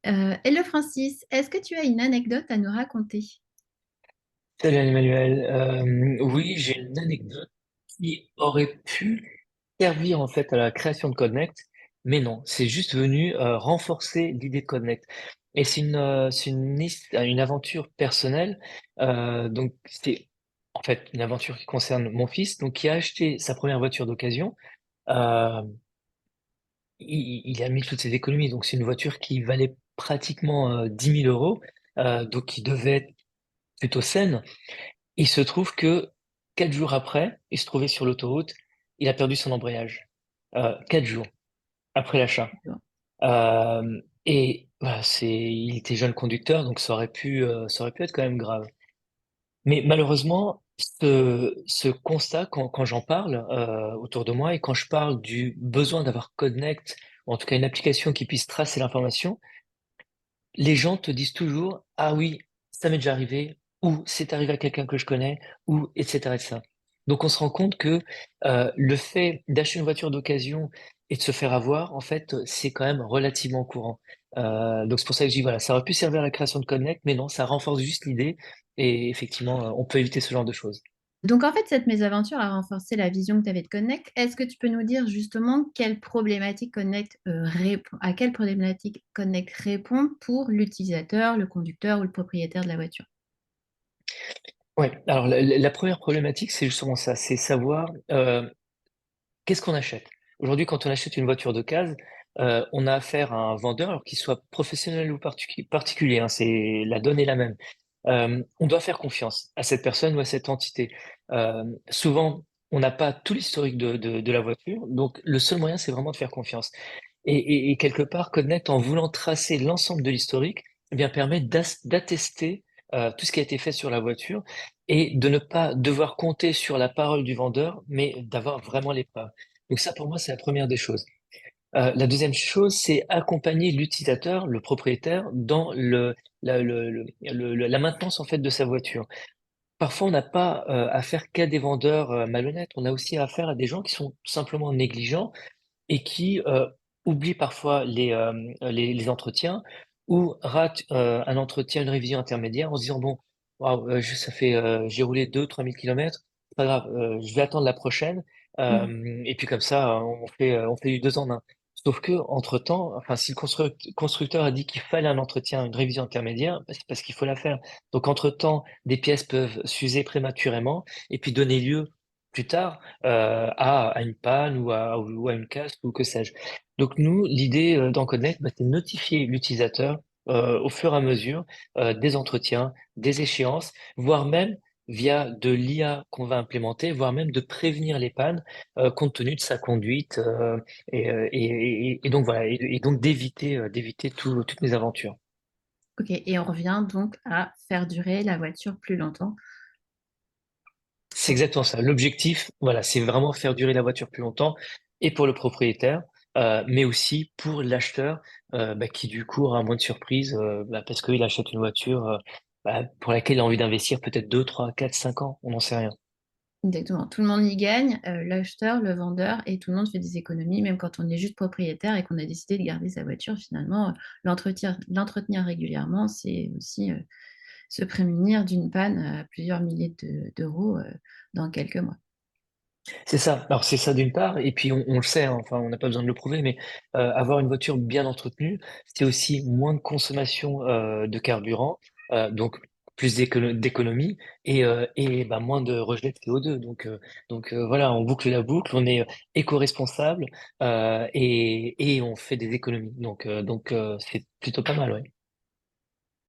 Hello Francis, est-ce que tu as une anecdote à nous raconter? Salut Emmanuel. Oui, j'ai une anecdote qui aurait pu servir en fait à la création de Connect, mais non, c'est juste venu renforcer l'idée de Connect. Et c'est une aventure personnelle. Donc c'est en fait une aventure qui concerne mon fils, donc qui a acheté sa première voiture d'occasion. Euh, il a mis toutes ses économies, donc c'est une voiture qui valait pratiquement 10 000 euros, donc qui devait être plutôt saine. Il se trouve que 4 jours après, il se trouvait sur l'autoroute, il a perdu son embrayage. 4 jours après l'achat. Et voilà, il était jeune conducteur, donc ça aurait pu être quand même grave. Mais malheureusement, ce constat, quand j'en parle autour de moi et quand je parle du besoin d'avoir Connect, ou en tout cas une application qui puisse tracer l'information, les gens te disent toujours, ah oui, ça m'est déjà arrivé, ou c'est arrivé à quelqu'un que je connais, ou etc., etc. Donc on se rend compte que le fait d'acheter une voiture d'occasion et de se faire avoir, en fait, c'est quand même relativement courant. Donc c'est pour ça que je dis, voilà, ça aurait pu servir à la création de Connect, mais non, ça renforce juste l'idée, et effectivement, on peut éviter ce genre de choses. Donc en fait, cette mésaventure a renforcé la vision que tu avais de Connect. Est-ce que tu peux nous dire justement à quelle problématique Connect répond pour l'utilisateur, le conducteur ou le propriétaire de la voiture? Ouais, alors la première problématique, c'est justement ça, c'est savoir qu'est-ce qu'on achète? Aujourd'hui, quand on achète une voiture d'occasion, on a affaire à un vendeur, alors qu'il soit professionnel ou particulier, hein, la donne est la même. On doit faire confiance à cette personne ou à cette entité. Souvent, on n'a pas tout l'historique de la voiture, donc le seul moyen, c'est vraiment de faire confiance. Et quelque part, Connect, en voulant tracer l'ensemble de l'historique, eh bien, permet d'attester tout ce qui a été fait sur la voiture et de ne pas devoir compter sur la parole du vendeur, mais d'avoir vraiment les preuves. Donc ça, pour moi, c'est la première des choses. La deuxième chose, c'est accompagner l'utilisateur, le propriétaire, dans la maintenance en fait de sa voiture. Parfois, on n'a pas affaire qu'à des vendeurs malhonnêtes. On a aussi affaire à des gens qui sont tout simplement négligents et qui oublient parfois les entretiens ou ratent un entretien, une révision intermédiaire en se disant, bon, waouh, j'ai roulé 2 ou 3 000 kilomètres, c'est pas grave, je vais attendre la prochaine. Mhm. Et puis comme ça, on fait du deux en un. Sauf que, entre-temps, enfin, si le constructeur a dit qu'il fallait un entretien, une révision intermédiaire, bah, c'est parce qu'il faut la faire. Donc, entre-temps, des pièces peuvent s'user prématurément et puis donner lieu plus tard à une panne ou à une casse ou que sais-je. Donc nous, l'idée d'en Connect, bah, c'est de notifier l'utilisateur au fur et à mesure des entretiens, des échéances, voire même via de l'IA qu'on va implémenter, voire même de prévenir les pannes compte tenu de sa conduite et donc voilà et donc d'éviter toutes mes aventures. Ok, et on revient donc à faire durer la voiture plus longtemps. C'est exactement ça. L'objectif, voilà, c'est vraiment faire durer la voiture plus longtemps et pour le propriétaire, mais aussi pour l'acheteur, bah, qui du coup aura moins de surprises bah, parce qu'il achète une voiture bah, pour laquelle il a envie d'investir peut-être 2, 3, 4, 5 ans, on n'en sait rien. Exactement. Tout le monde y gagne, l'acheteur, le vendeur, et tout le monde fait des économies, même quand on est juste propriétaire et qu'on a décidé de garder sa voiture. Finalement, l'entretenir régulièrement, c'est aussi se prémunir d'une panne à plusieurs milliers d'euros dans quelques mois. C'est ça. Alors c'est ça d'une part, et puis on le sait, hein, enfin on n'a pas besoin de le prouver, mais avoir une voiture bien entretenue, c'est aussi moins de consommation de carburant, donc plus d'économie et bah, moins de rejet de CO2. Donc voilà, on boucle la boucle, on est éco-responsable et on fait des économies. Donc c'est plutôt pas mal, ouais.